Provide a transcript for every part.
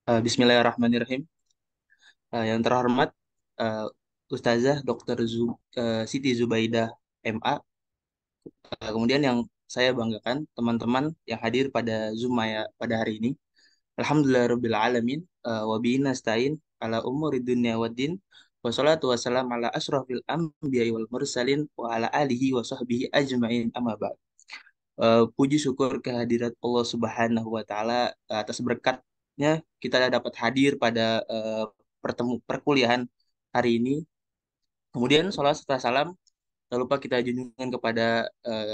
Bismillahirrahmanirrahim. Yang terhormat eh, Ustazah Dr. Siti Zubaidah MA. Kemudian yang saya banggakan teman-teman yang hadir pada Zoom Maya pada hari ini. Alhamdulillahirabbil alamin wa bihi nasta'in ala umuri dunya waddin. Wassalatu wassalam ala asrofil anbiya'i wal mursalin wa ala alihi wa sahbihi ajmain amma ba'd. Puji syukur kehadirat Allah Subhanahu wa taala atas berkatnya kita dapat hadir pada perkuliahan hari ini. Kemudian salat serta salam tak lupa kita junjungan kepada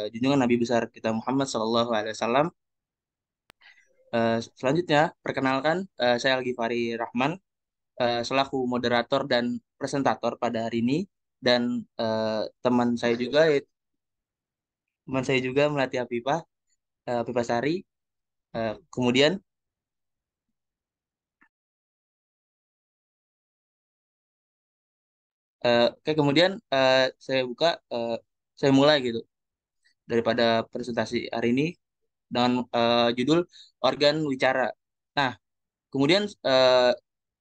junjungan Nabi besar kita Muhammad Sallallahu Alaihi Wasallam. Selanjutnya, perkenalkan saya Al-Ghifari Rahman selaku moderator dan presentator pada hari ini dan teman saya juga Melati Afifah, Afifah Sari. Kemudian kemudian saya mulai gitu daripada presentasi hari ini dengan judul organ wicara. Nah, kemudian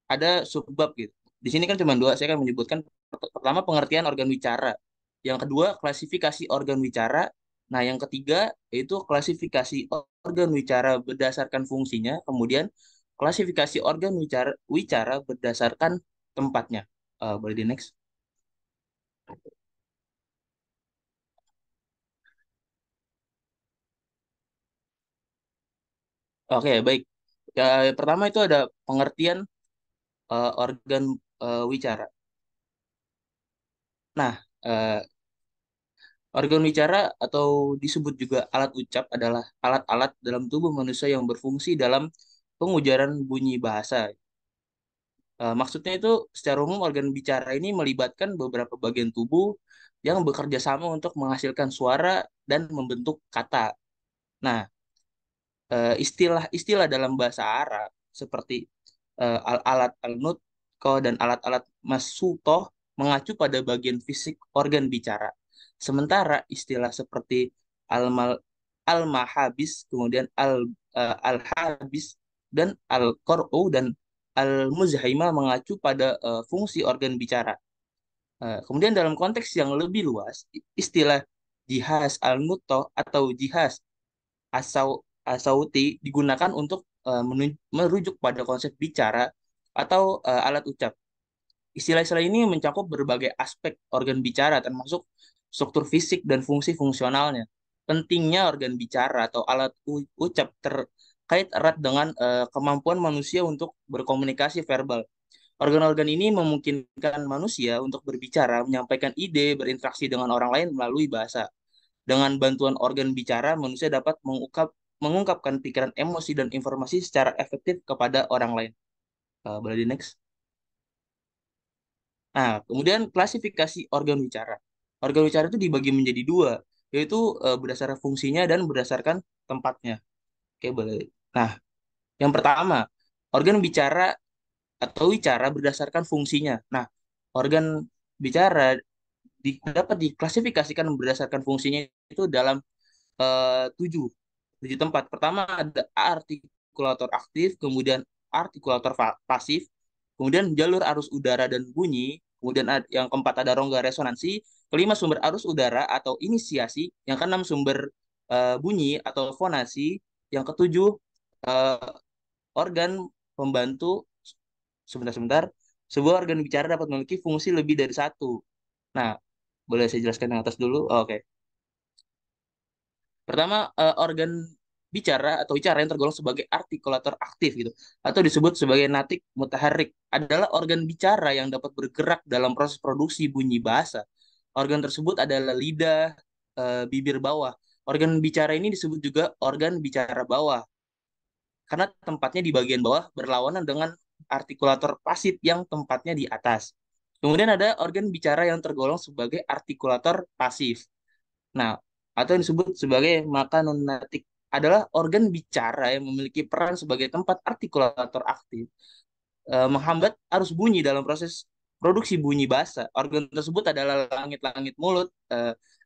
ada subbab gitu. Di sini kan cuma dua, saya akan menyebutkan pertama pengertian organ wicara, yang kedua klasifikasi organ wicara, nah yang ketiga yaitu klasifikasi organ wicara berdasarkan fungsinya, kemudian klasifikasi organ wicara berdasarkan tempatnya. Boleh di next. Oke, baik. Ya, pertama itu ada pengertian organ wicara. Nah, organ wicara atau disebut juga alat ucap adalah alat-alat dalam tubuh manusia yang berfungsi dalam pengujaran bunyi bahasa. Maksudnya itu secara umum organ bicara ini melibatkan beberapa bagian tubuh yang bekerja sama untuk menghasilkan suara dan membentuk kata. Nah, istilah-istilah dalam bahasa Arab seperti alat al-nutq dan alat-alat masutoh mengacu pada bagian fisik organ bicara. Sementara istilah seperti al-mal al-mahabis, kemudian al-habis dan al-qar'u dan al-muzhaimah mengacu pada fungsi organ bicara. Kemudian dalam konteks yang lebih luas, istilah jihaz al-nutq atau jihaz asauti digunakan untuk merujuk pada konsep bicara atau alat ucap. Istilah-istilah ini mencakup berbagai aspek organ bicara, termasuk struktur fisik dan fungsi fungsionalnya. Pentingnya organ bicara atau alat ucap terkait erat dengan kemampuan manusia untuk berkomunikasi verbal. Organ-organ ini memungkinkan manusia untuk berbicara, menyampaikan ide, berinteraksi dengan orang lain melalui bahasa. Dengan bantuan organ bicara, manusia dapat mengungkapkan pikiran, emosi, dan informasi secara efektif kepada orang lain. Boleh di next. Nah, kemudian klasifikasi organ wicara. Organ wicara itu dibagi menjadi dua, yaitu berdasarkan fungsinya dan berdasarkan tempatnya. Oke, boleh. Nah, yang pertama, organ bicara atau wicara berdasarkan fungsinya. Nah, organ bicara dapat diklasifikasikan berdasarkan fungsinya itu dalam tujuh tujuh tempat. Pertama ada artikulator aktif, kemudian artikulator pasif, kemudian jalur arus udara dan bunyi, kemudian yang keempat ada rongga resonansi, kelima sumber arus udara atau inisiasi, yang keenam sumber bunyi atau fonasi, yang ketujuh eh, organ pembantu. Sebentar-sebentar, sebuah organ bicara dapat memiliki fungsi lebih dari satu. Nah, boleh saya jelaskan yang atas dulu? Oh, oke. Pertama, organ bicara atau bicara yang tergolong sebagai artikulator aktif gitu, atau disebut sebagai natik mutaharik, adalah organ bicara yang dapat bergerak dalam proses produksi bunyi bahasa. Organ tersebut adalah lidah, bibir bawah. Organ bicara ini disebut juga organ bicara bawah karena tempatnya di bagian bawah berlawanan dengan artikulator pasif yang tempatnya di atas. Kemudian ada organ bicara yang tergolong sebagai artikulator pasif. Nah, atau yang disebut sebagai makanunatik adalah organ bicara yang memiliki peran sebagai tempat artikulator aktif, menghambat arus bunyi dalam proses produksi bunyi bahasa. Organ tersebut adalah langit-langit mulut,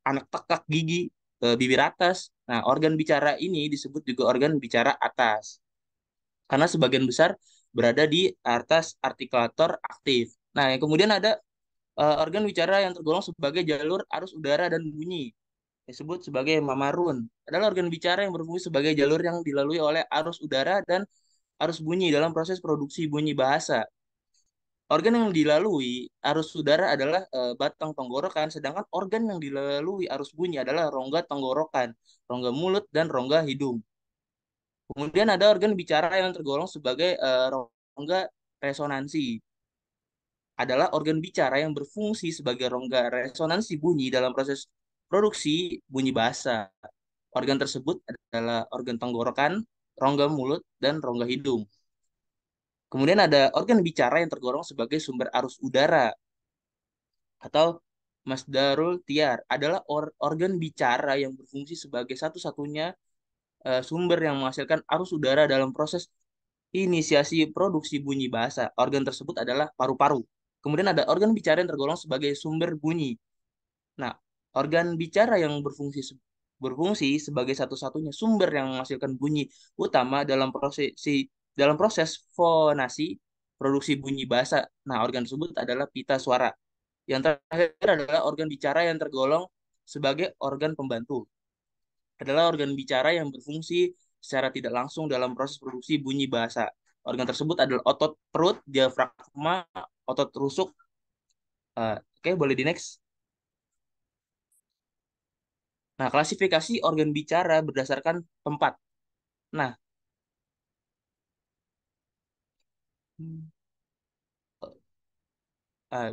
anak tekak gigi, bibir atas. Nah, organ bicara ini disebut juga organ bicara atas. Karena sebagian besar berada di atas artikulator aktif. Nah, yang kemudian ada organ bicara yang tergolong sebagai jalur arus udara dan bunyi, disebut sebagai mamarun. Adalah organ bicara yang berfungsi sebagai jalur yang dilalui oleh arus udara dan arus bunyi dalam proses produksi bunyi bahasa. Organ yang dilalui arus udara adalah batang tenggorokan, sedangkan organ yang dilalui arus bunyi adalah rongga tenggorokan, rongga mulut, dan rongga hidung. Kemudian ada organ bicara yang tergolong sebagai rongga resonansi. Adalah organ bicara yang berfungsi sebagai rongga resonansi bunyi dalam proses produksi bunyi bahasa. Organ tersebut adalah organ tenggorokan, rongga mulut, dan rongga hidung. Kemudian ada organ bicara yang tergolong sebagai sumber arus udara atau masdarul tiar, adalah organ bicara yang berfungsi sebagai satu-satunya sumber yang menghasilkan arus udara dalam proses inisiasi produksi bunyi bahasa. Organ tersebut adalah paru-paru. Kemudian ada organ bicara yang tergolong sebagai sumber bunyi. Nah, organ bicara yang berfungsi sebagai satu-satunya sumber yang menghasilkan bunyi utama dalam proses fonasi produksi bunyi bahasa. Nah, organ tersebut adalah pita suara. Yang terakhir adalah organ bicara yang tergolong sebagai organ pembantu. Adalah organ bicara yang berfungsi secara tidak langsung dalam proses produksi bunyi bahasa. Organ tersebut adalah otot perut, diafragma, otot rusuk. Oke, boleh di next. Nah, klasifikasi organ bicara berdasarkan tempat. Nah, hmm,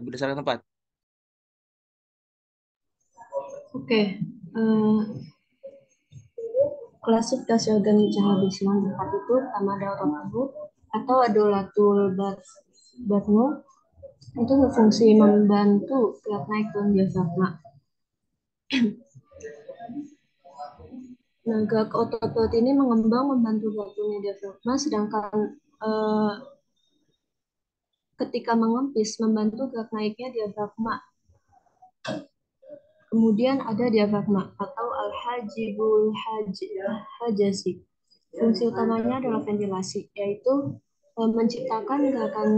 berdasarkan tempat. Oke, eh, klasifikasi organ bicara berdasarkan tempat itu pertama ada otot atau adolatul batnu, itu berfungsi membantu gerak naik turun diafragma. Nah, gerak otot perut ini mengembang membantu gerak turunnya diafragma, sedangkan eh, ketika mengempis membantu gerak naiknya diafragma. Kemudian ada diafragma atau al-hajibul hajasi. Fungsi utamanya adalah ventilasi, yaitu menciptakan gerakan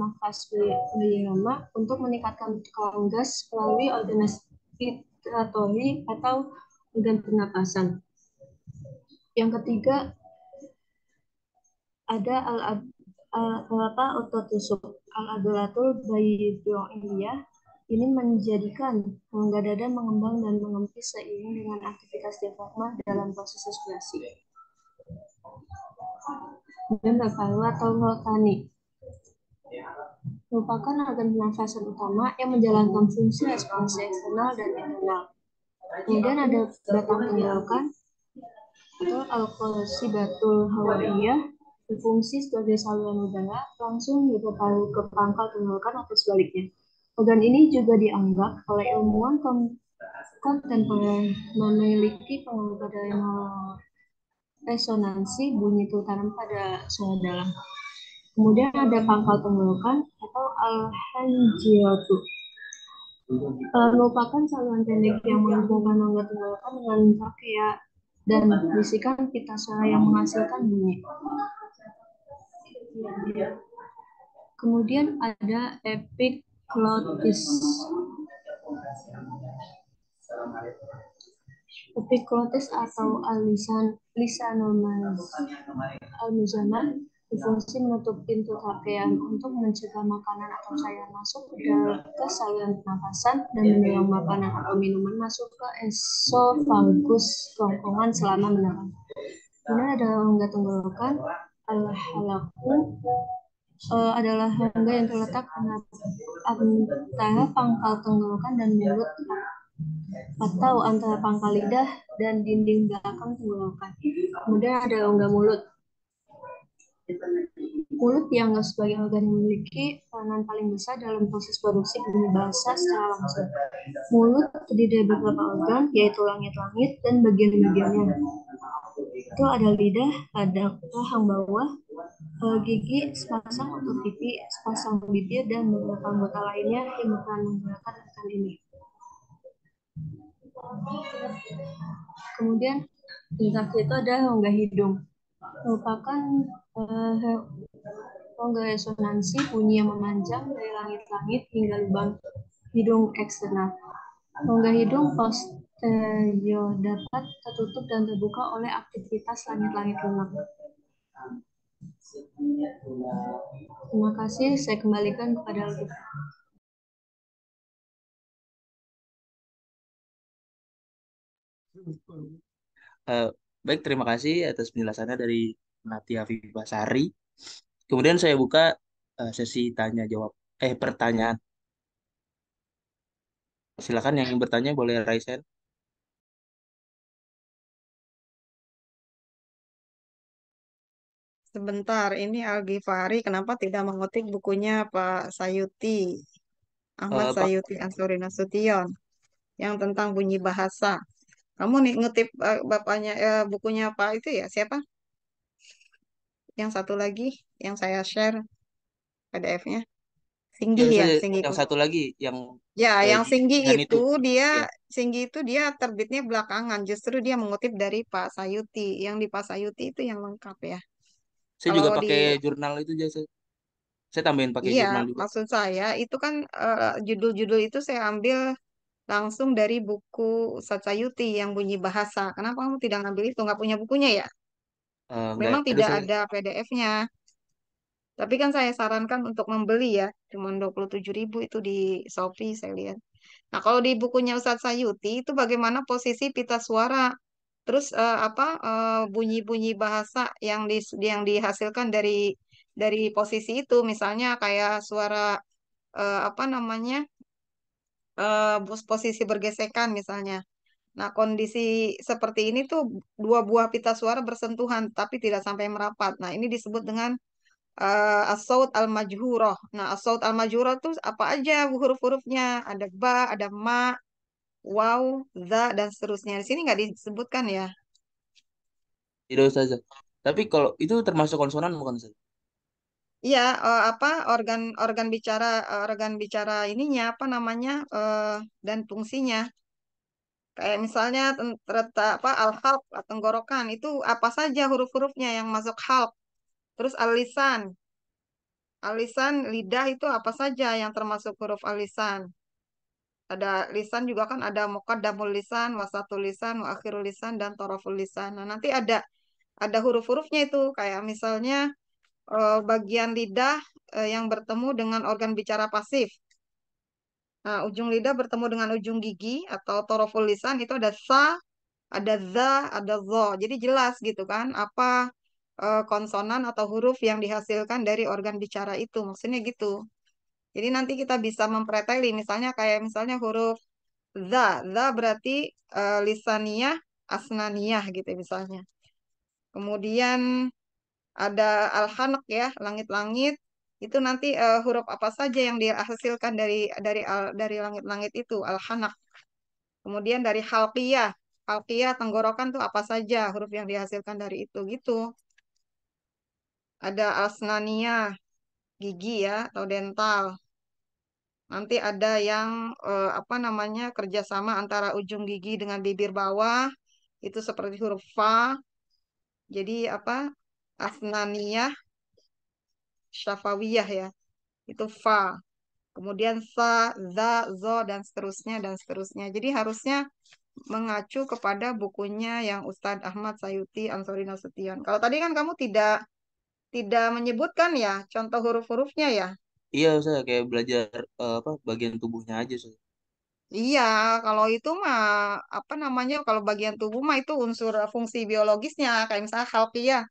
nafas diafragma untuk meningkatkan tekanan gas melalui organ respiratori atau organ pernapasan. Yang ketiga ada otot tusuk al-adolatul bayidoiliyah. Ini menjadikan rongga dada mengembang dan mengempis seiring dengan aktivitas diafragma dalam proses respirasi. Kemudian paru atau rotani merupakan organ pernafasan utama yang menjalankan fungsi respirasi eksternal dan internal. Kemudian ada batang tenggorokan atau alkosibatul hawaiyah, berfungsi sebagai saluran udara langsung dari paru ke pangkal tenggorokan atau sebaliknya. Organ ini juga dianggap oleh ilmuwan kontemporer memiliki pengaruh pada resonansi bunyi terutama pada suara dalam. Kemudian ada pangkal tenggorokan atau alhanjiotu, merupakan saluran pendek yang menghubungkan rongga tenggorokan dengan trakea dan bisikan pita suara yang menghasilkan bunyi. Kemudian ada epiglotis. Epiglotis atau lisanul almuzana berfungsi menutup pintu trachea untuk mencegah makanan atau cairan masuk ke saluran pernapasan dan mendorong makanan atau minuman masuk ke esofagus kerongkongan selama menelan. Kemudian ada rongga tenggorokan al-halaku, adalah rongga yang terletak antara pangkal tenggorokan dan mulut atau antara pangkal lidah dan dinding belakang tenggorokan. Kemudian ada rongga mulut. Mulut dianggap sebagai organ yang memiliki peranan paling besar dalam proses produksi bunyi bahasa secara langsung. Mulut terdiri dari beberapa organ, yaitu langit-langit dan bagian-bagiannya. Itu ada lidah, ada rahang bawah, gigi, sepasang otot pipi, sepasang bibir, dan beberapa anggota lainnya yang berperan menggerakkan organ ini. Kemudian yang terakhir itu ada rongga hidung, merupakan Rongga resonansi bunyi yang memanjang dari langit-langit hingga lubang hidung eksternal. Rongga hidung posterior dapat tertutup dan terbuka oleh aktivitas langit-langit lunak. Terima kasih, saya kembalikan kepada Alif. Eh, Baik, terima kasih atas penjelasannya dari Natia Vivasari. Kemudian saya buka sesi tanya jawab. Pertanyaan. Silakan yang ingin bertanya boleh raise hand. Sebentar, ini Al-Ghifari kenapa tidak mengutip bukunya Pak Sayuti, Ahmad Pak, Sayuti Ansori Nasution, yang tentang bunyi bahasa. Kamu nih ngutip bapaknya bukunya Pak itu ya, siapa? Yang satu lagi yang saya share PDF-nya. ya Singgih ya, saya Singgih. yang satu lagi yang Ya, yang Singgih Jihan itu. Ya, itu dia terbitnya belakangan. Justru dia mengutip dari Pak Sayuti. Yang di Pak Sayuti itu yang lengkap ya. saya Kalau juga di pakai jurnal itu aja. Saya tambahin pakai Iya, jurnal juga. maksud saya itu kan judul-judul itu saya ambil langsung dari buku Ustadz Sayuti yang bunyi bahasa. Kenapa kamu tidak ngambil itu? Nggak punya bukunya ya? Nggak Memang ada tidak saya. ada PDF-nya. Tapi kan saya sarankan untuk membeli ya. Cuma 27.000 itu di Shopee saya lihat. Nah, kalau di bukunya Ustadz Sayuti itu bagaimana posisi pita suara, terus bunyi-bunyi bahasa yang dihasilkan dari posisi itu, misalnya kayak suara apa namanya posisi bergesekan misalnya. Nah, kondisi seperti ini tuh dua buah pita suara bersentuhan tapi tidak sampai merapat. Nah, ini disebut dengan as-saut al-majhurah. Nah, as-saut al-majhurah tuh apa aja huruf-hurufnya? Ada ba, ada ma, waw, za, dan seterusnya. Di sini nggak disebutkan ya. Tidak usah. Tapi kalau itu termasuk konsonan bukan Ustaz? Iya, apa organ bicara ininya apa namanya dan fungsinya. Kayak misalnya terletak apa al-halq tenggorokan itu apa saja huruf-hurufnya yang masuk halq. Terus al-lisan. Al-lisan lidah itu apa saja yang termasuk huruf al-lisan. Ada lisan juga kan ada muqaddamul lisan, wasatul lisan, wa akhirul lisan dan taraful lisan. Nah, nanti ada huruf-hurufnya itu kayak misalnya bagian lidah yang bertemu dengan organ bicara pasif. Nah, ujung lidah bertemu dengan ujung gigi atau taraful lisan itu ada sa, ada za, ada zo. Jadi jelas gitu kan apa konsonan atau huruf yang dihasilkan dari organ bicara itu. Maksudnya gitu. Jadi nanti kita bisa mempreteli misalnya kayak misalnya huruf za. Za berarti lisaniyah, asnaniyah gitu misalnya. Kemudian ada al-hanak ya, langit-langit. Itu nanti huruf apa saja yang dihasilkan dari langit-langit itu, al-hanak. Kemudian dari halqiyah. Halqiyah tenggorokan tuh apa saja huruf yang dihasilkan dari itu gitu. Ada asnaniyah, gigi ya atau dental. Nanti ada yang apa namanya kerjasama antara ujung gigi dengan bibir bawah. Itu seperti huruf fa. Jadi apa? Asnaniyah, syafawiyah ya. Itu fa. Kemudian sa, za, zo, dan seterusnya. Jadi harusnya mengacu kepada bukunya yang Ustadz Ahmad Sayuti Ansori Nasution. Kalau tadi kan kamu tidak tidak menyebutkan ya contoh huruf-hurufnya ya. Iya, saya kayak belajar apa bagian tubuhnya aja saya. Iya, kalau itu mah apa namanya? Kalau bagian tubuh mah itu unsur fungsi biologisnya, kayak misalnya halkiyah,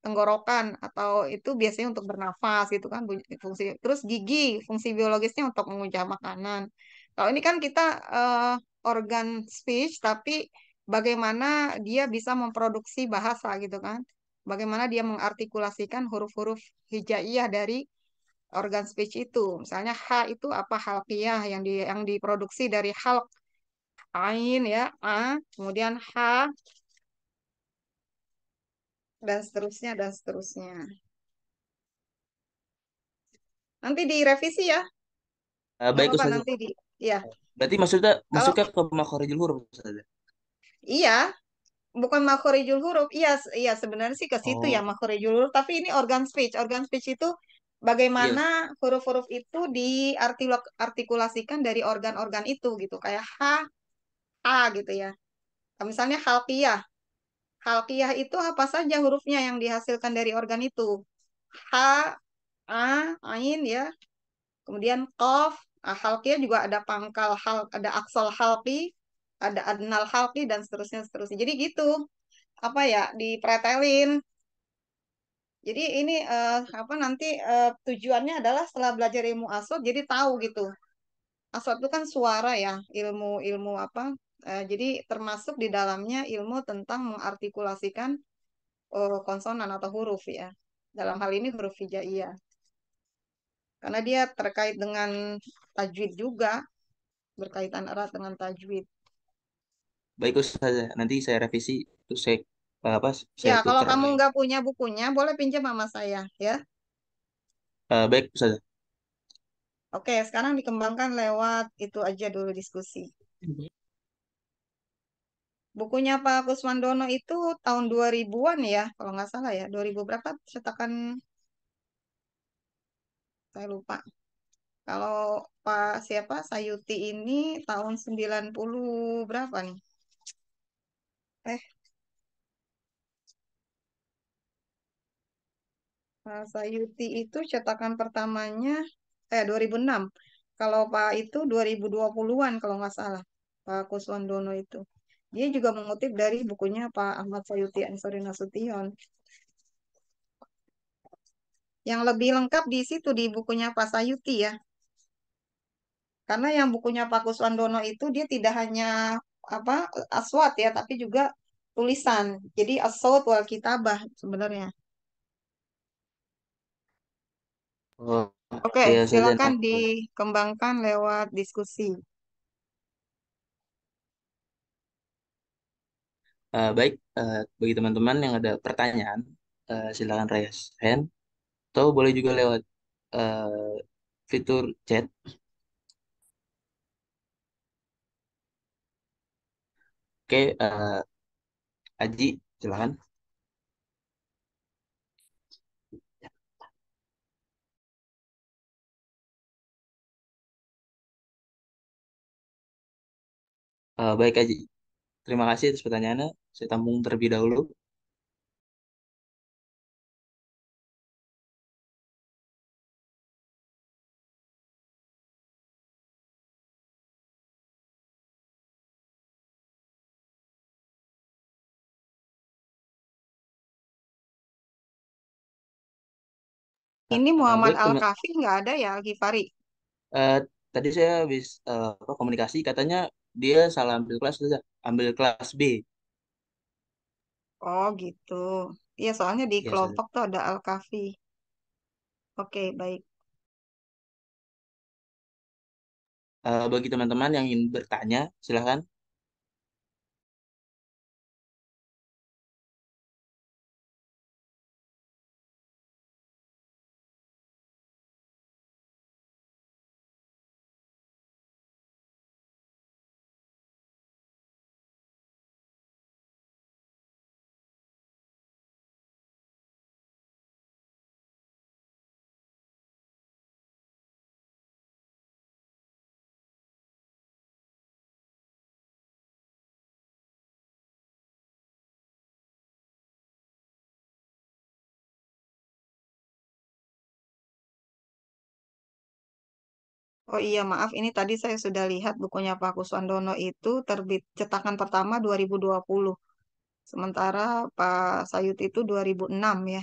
tenggorokan atau itu biasanya untuk bernafas gitu kan fungsi. Terus gigi, fungsi biologisnya untuk mengunyah makanan. Kalau ini kan kita eh, organ speech, tapi bagaimana dia bisa memproduksi bahasa gitu kan? Bagaimana dia mengartikulasikan huruf-huruf hijaiyah dari organ speech itu. Misalnya H itu apa halqiyah yang diproduksi dari halq ain ya A, kemudian H dan seterusnya dan seterusnya. Nanti direvisi ya, nggak Baik apa-apa Ustaz. nanti ya. Berarti maksudnya Kalau masuknya ke makhorijul huruf Ustaz. iya, bukan makhorijul huruf, iya iya sebenarnya sih ke situ ya Oh, makhorijul huruf, tapi ini organ speech. Organ speech itu bagaimana Yes. huruf-huruf itu diartikulasikan dari organ-organ itu gitu. Kayak A gitu ya. Nah, misalnya halqiyah. Halqiyah itu apa saja hurufnya yang dihasilkan dari organ itu? H, A, Ain ya. Kemudian Qaf. Nah, halqiyah juga ada pangkal ada aksol halqi, ada adnal halqi dan seterusnya seterusnya. Jadi gitu. Apa ya? Dipretelin. Jadi ini apa nanti tujuannya adalah setelah belajar ilmu asal jadi tahu gitu. Asal itu kan suara ya, ilmu apa? Jadi termasuk di dalamnya ilmu tentang mengartikulasikan konsonan atau huruf ya. Dalam hal ini huruf hijaiyah. Karena dia terkait dengan tajwid juga, berkaitan erat dengan tajwid. Baik Ustazah, nanti saya revisi terus saya apa Ya, saya kalau tuker. kamu nggak punya bukunya, boleh pinjam sama saya ya. Baik Ustazah. Oke, sekarang dikembangkan lewat itu aja dulu diskusi. Bukunya Pak Kuswandono itu tahun 2000-an ya, kalau nggak salah ya. 2000 berapa cetakan, saya lupa. Kalau Pak siapa, Sayuti ini tahun 90 berapa nih? Eh, Pak Sayuti itu cetakan pertamanya 2006. Kalau Pak itu 2020-an kalau nggak salah. Pak Kuswandono itu. Dia juga mengutip dari bukunya Pak Ahmad Sayuti Ansori Nasution. Yang lebih lengkap di situ di bukunya Pak Sayuti ya. Karena yang bukunya Pak Kuswandono itu dia tidak hanya apa aswat ya, tapi juga tulisan. Jadi as-saut wal kitabah sebenarnya. Oh, Oke, iya Ustazah. silakan dikembangkan lewat diskusi. Baik, bagi teman-teman yang ada pertanyaan, silakan raise hand atau boleh juga lewat eh, fitur chat. Oke, Aji, silakan. Baik Aji, terima kasih atas pertanyaannya. Saya tampung terlebih dahulu. Ini Muhammad Baik, Al-Kafi nggak ada ya, Al-Ghifari? eh, tadi saya habis komunikasi, katanya dia salah ambil kelas, Ustazah. Ambil kelas B. Oh gitu. Iya, soalnya di Ya, Ustazah. kelompok tuh ada Al-Kafi. Oke, baik. Bagi teman-teman yang ingin bertanya, silakan. Oh iya, maaf. Ini tadi saya sudah lihat bukunya Pak Kuswandono itu terbit cetakan pertama 2020. Sementara Pak Sayut itu 2006 ya.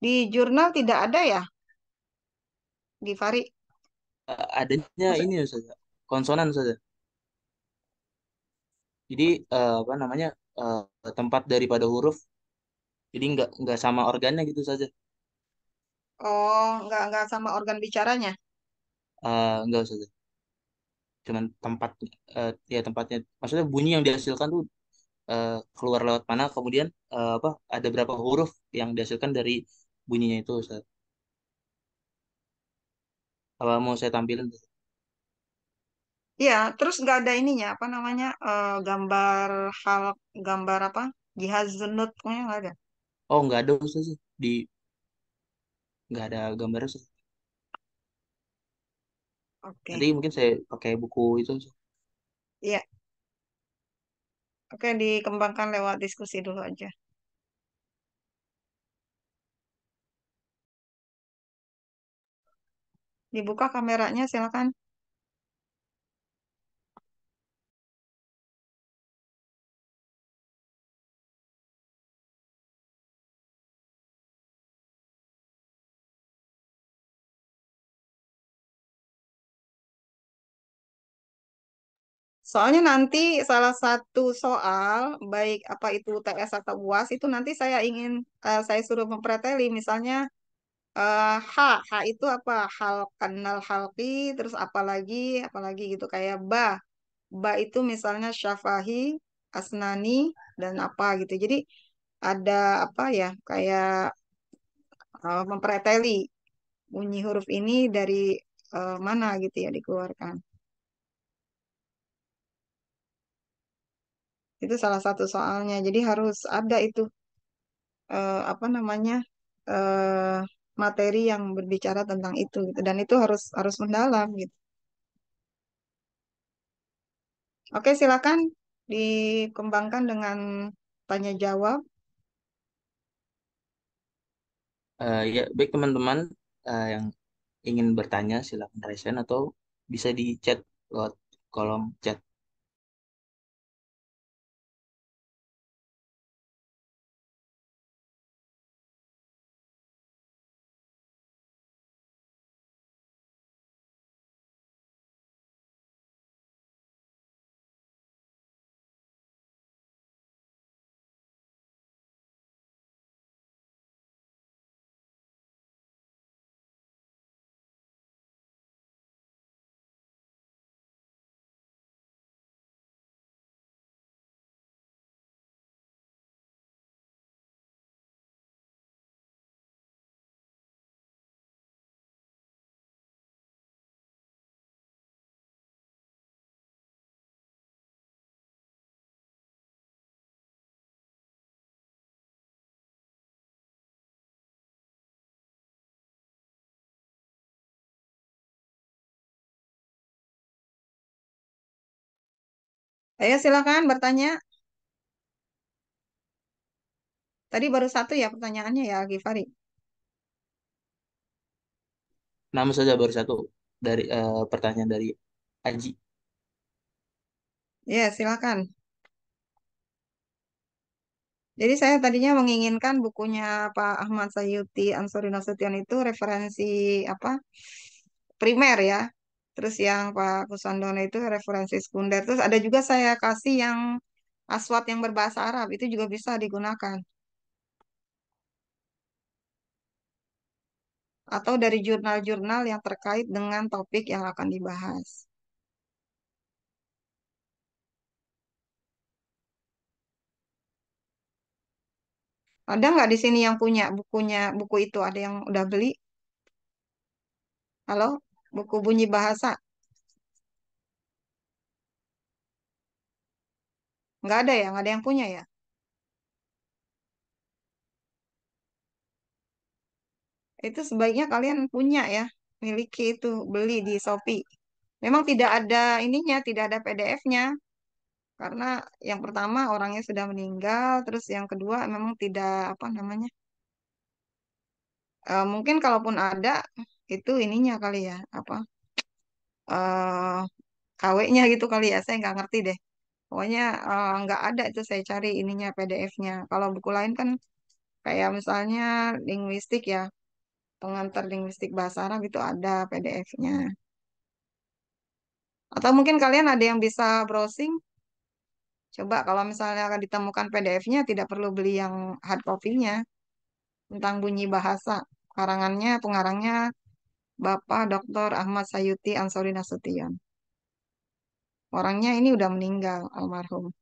Di jurnal tidak ada ya, Gifari? Adanya Masa- ini, Ustazah. Konsonan, Ustazah. Jadi, apa namanya, tempat daripada huruf, jadi nggak sama organnya gitu saja. Oh, nggak sama organ bicaranya. Nggak, Ustazah. Cuman tempat, ya tempatnya. Maksudnya bunyi yang dihasilkan tuh eh, keluar lewat mana, kemudian apa ada berapa huruf yang dihasilkan dari bunyinya itu, Ustaz. Apa mau saya tampilin? Iya, terus nggak ada ininya, apa namanya, gambar hal, gambar apa, jihad zunud, pokoknya nggak ada. Oh, nggak ada Ustaz sih. Nggak ada gambar Ustaz. Nanti Oke, mungkin saya pakai buku itu Ustaz. iya, oke, dikembangkan lewat diskusi dulu aja. Dibuka kameranya, silakan. Soalnya nanti salah satu soal, baik apa itu UTS atau UAS, itu nanti saya ingin, saya suruh mempreteli, misalnya H, H itu apa? Hal kanal halki, terus apa lagi gitu kayak ba itu misalnya syafahi, asnani, dan apa gitu. Jadi ada apa ya, kayak mempreteli bunyi huruf ini dari mana gitu ya dikeluarkan. Itu salah satu soalnya. Jadi harus ada itu apa namanya, eh, materi yang berbicara tentang itu gitu. Dan itu harus harus mendalam gitu. Oke, silakan dikembangkan dengan tanya jawab. Ya, baik teman-teman yang ingin bertanya silakan raise hand atau bisa di chat lewat kolom chat. Ayo silakan bertanya. Tadi baru satu ya pertanyaannya ya, Gifari. Nama saja baru satu dari pertanyaan dari Aji. Ya, silakan. Jadi saya tadinya menginginkan bukunya Pak Ahmad Sayuti Ansori Nasution itu referensi apa, primer ya. Terus yang Pak Kusandono itu referensi sekunder. Terus ada juga saya kasih yang aswad yang berbahasa Arab itu juga bisa digunakan. Atau dari jurnal-jurnal yang terkait dengan topik yang akan dibahas. Ada nggak di sini yang punya bukunya, buku itu? Ada yang udah beli? Halo? Buku bunyi bahasa? Nggak ada ya? Nggak ada yang punya ya? Itu sebaiknya kalian punya ya. Miliki itu, beli di Shopee. Memang tidak ada ininya, tidak ada PDF-nya. Karena yang pertama orangnya sudah meninggal, terus yang kedua memang tidak apa namanya. Mungkin kalaupun ada itu ininya kali ya, apa eh KW-nya gitu kali ya, saya nggak ngerti deh. Pokoknya nggak ada itu saya cari ininya PDF-nya. Kalau buku lain kan kayak misalnya linguistik ya, pengantar linguistik bahasa Arab itu ada PDF-nya. Atau mungkin kalian ada yang bisa browsing. Coba kalau misalnya akan ditemukan PDF-nya, tidak perlu beli yang hard copy-nya tentang bunyi bahasa. Karangannya, pengarangnya Bapak Dr. Ahmad Sayuti Ansori Nasution. Orangnya ini udah meninggal, almarhum.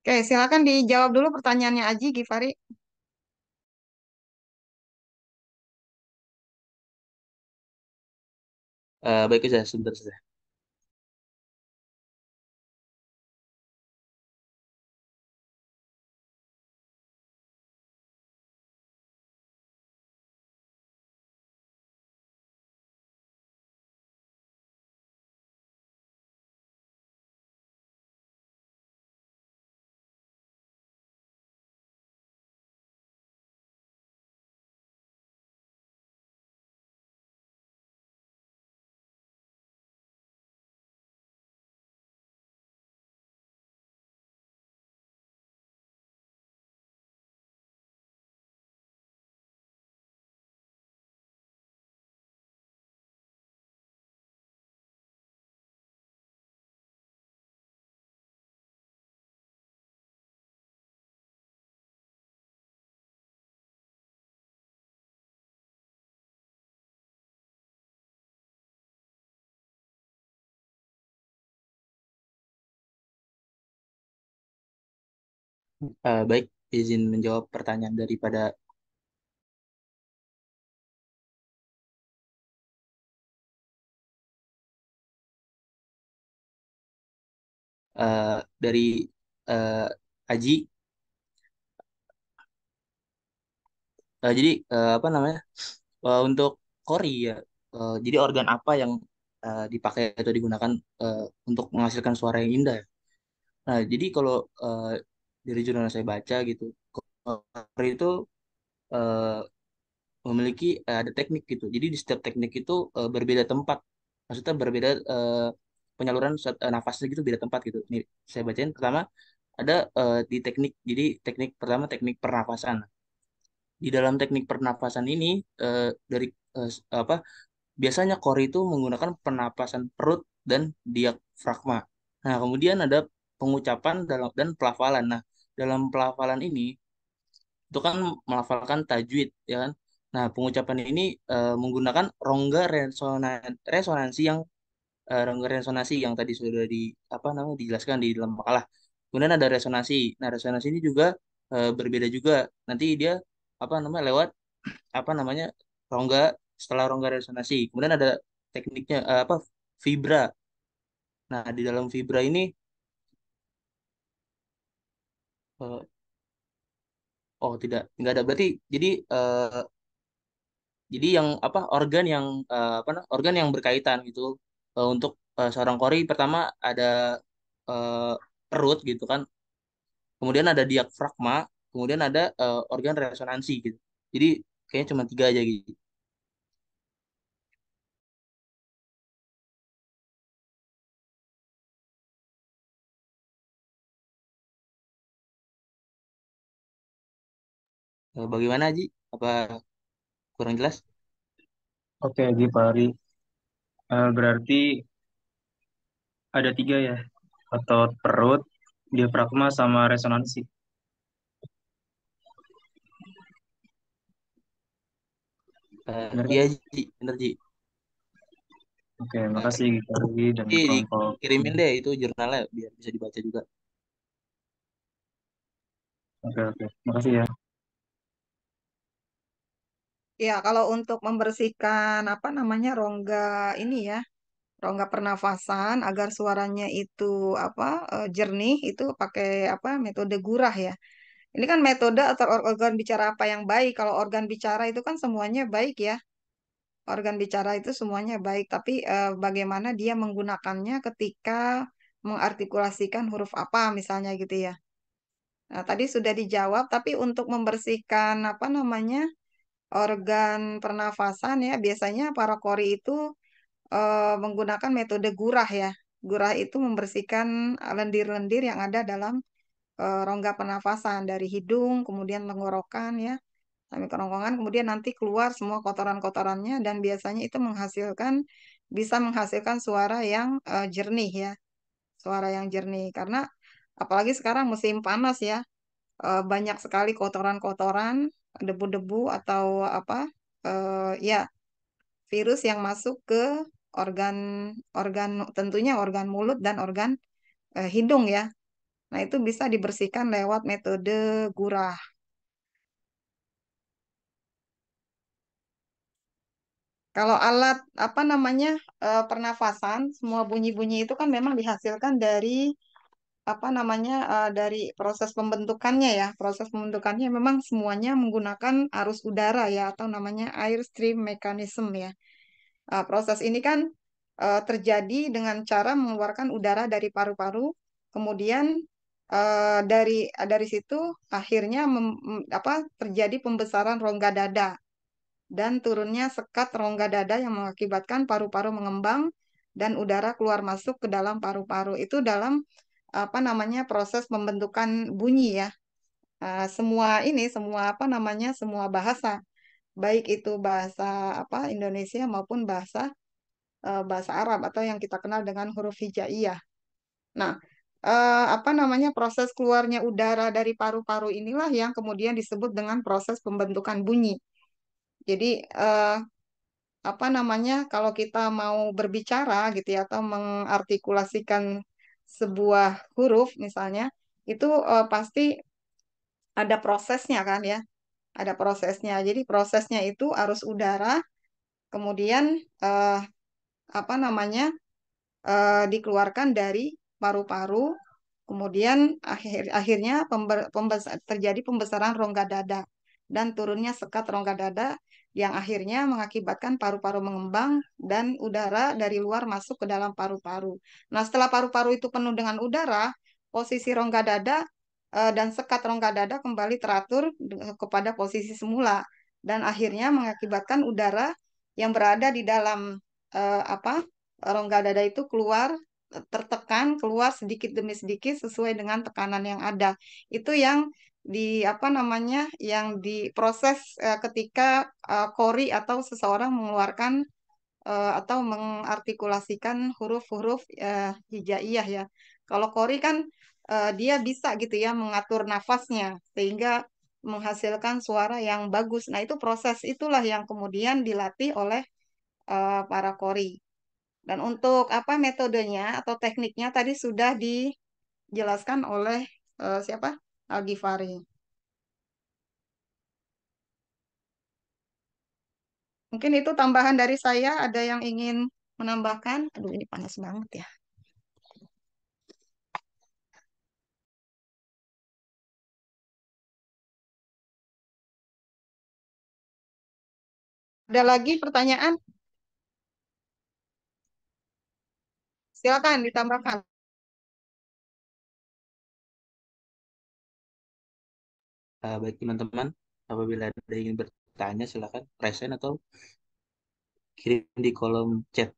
Oke, silakan dijawab dulu pertanyaannya Aji, Gifari. Baik saja, sebentar saja. Baik, izin menjawab pertanyaan daripada dari eh, Aji. Jadi apa namanya? Untuk kori ya. Jadi organ apa yang dipakai atau digunakan eh, untuk menghasilkan suara yang indah? Nah, jadi kalau eh, dari jurnal yang saya baca gitu, kori itu eh, memiliki ada teknik gitu. Jadi di setiap teknik itu berbeda tempat. Maksudnya berbeda penyaluran nafasnya gitu beda tempat gitu. Nih, saya bacain pertama ada di teknik. Jadi teknik pertama teknik pernafasan. Di dalam teknik pernafasan ini dari apa biasanya kori itu menggunakan pernapasan perut dan diafragma. Nah, kemudian ada pengucapan dalam dan pelafalan. Nah, dalam pelafalan ini itu kan melafalkan tajwid ya kan. Nah, pengucapan ini menggunakan resonansi yang rongga resonansi yang tadi sudah di apa namanya dijelaskan di dalam makalah. Kemudian ada resonansi. Nah, resonansi ini juga berbeda juga. Nanti dia apa namanya lewat apa namanya rongga setelah rongga resonansi. Kemudian ada tekniknya apa vibra. Nah, di dalam vibra ini eh, oh tidak nggak ada berarti jadi yang apa organ yang apa organ yang berkaitan gitu untuk seorang kori pertama ada eh, perut gitu kan, kemudian ada diafragma, kemudian ada organ resonansi gitu. Jadi kayaknya cuma tiga aja gitu. Bagaimana Ji? Apa kurang jelas? Oke, Gipari. Berarti ada tiga ya, otot perut, diafragma, sama resonansi. Benar kan? Iya Ji, bener Ji. Oke, Eh, makasih Gipari dan Nanti kelompok. dikirimin deh itu jurnalnya biar bisa dibaca juga. Oke, oke. Makasih ya. Ya, kalau untuk membersihkan apa namanya rongga ini ya, rongga pernafasan agar suaranya itu apa jernih itu pakai apa metode gurah ya. Ini kan metode atau organ bicara apa yang baik. Kalau organ bicara itu kan semuanya baik ya. Organ bicara itu semuanya baik, tapi bagaimana dia menggunakannya ketika mengartikulasikan huruf apa misalnya gitu ya. Nah, tadi sudah dijawab, tapi untuk membersihkan apa namanya organ pernafasan ya, biasanya para kori itu menggunakan metode gurah ya. Gurah itu membersihkan lendir-lendir yang ada dalam rongga pernafasan dari hidung, kemudian tenggorokan ya, sampai kerongkongan, kemudian nanti keluar semua kotoran-kotorannya dan biasanya itu bisa menghasilkan suara yang jernih ya, suara yang jernih. Karena apalagi sekarang musim panas ya, banyak sekali kotoran-kotoran, debu-debu atau apa, ya virus yang masuk ke organ organ tentunya organ mulut dan organ hidung ya. Nah, itu bisa dibersihkan lewat metode gurah. Kalau alat apa namanya pernafasan, semua bunyi-bunyi itu kan memang dihasilkan dari apa namanya dari proses pembentukannya ya. Proses pembentukannya memang semuanya menggunakan arus udara ya atau namanya airstream mechanism ya. Proses ini kan terjadi dengan cara mengeluarkan udara dari paru-paru, kemudian dari situ akhirnya terjadi pembesaran rongga dada dan turunnya sekat rongga dada yang mengakibatkan paru-paru mengembang dan udara keluar masuk ke dalam paru-paru. Itu dalam apa namanya proses pembentukan bunyi ya. Semua apa namanya semua bahasa, baik itu bahasa apa Indonesia maupun bahasa Arab atau yang kita kenal dengan huruf hijaiyah. Nah, apa namanya proses keluarnya udara dari paru-paru inilah yang kemudian disebut dengan proses pembentukan bunyi. Jadi apa namanya kalau kita mau berbicara gitu ya atau mengartikulasikan sebuah huruf misalnya itu pasti ada prosesnya kan ya, ada prosesnya. Jadi prosesnya itu arus udara, kemudian eh, apa namanya dikeluarkan dari paru-paru, kemudian akhirnya terjadi pembesaran rongga dada dan turunnya sekat rongga dada yang akhirnya mengakibatkan paru-paru mengembang dan udara dari luar masuk ke dalam paru-paru. Nah, setelah paru-paru itu penuh dengan udara, posisi rongga dada dan sekat rongga dada kembali teratur kepada posisi semula dan akhirnya mengakibatkan udara yang berada di dalam apa rongga dada itu keluar tertekan keluar sedikit demi sedikit sesuai dengan tekanan yang ada. Itu yang di apa namanya yang diproses ketika kori atau seseorang mengeluarkan atau mengartikulasikan huruf-huruf hijaiyah ya. Kalau kori kan dia bisa gitu ya mengatur nafasnya sehingga menghasilkan suara yang bagus. Nah, itu proses itulah yang kemudian dilatih oleh para kori. Dan untuk apa metodenya atau tekniknya tadi sudah dijelaskan oleh siapa? Al-Ghifari. Mungkin itu tambahan dari saya. Ada yang ingin menambahkan? Aduh, ini panas banget ya. Ada lagi pertanyaan? Silakan ditambahkan. Baik teman-teman, apabila ada yang ingin bertanya silakan present atau kirim di kolom chat.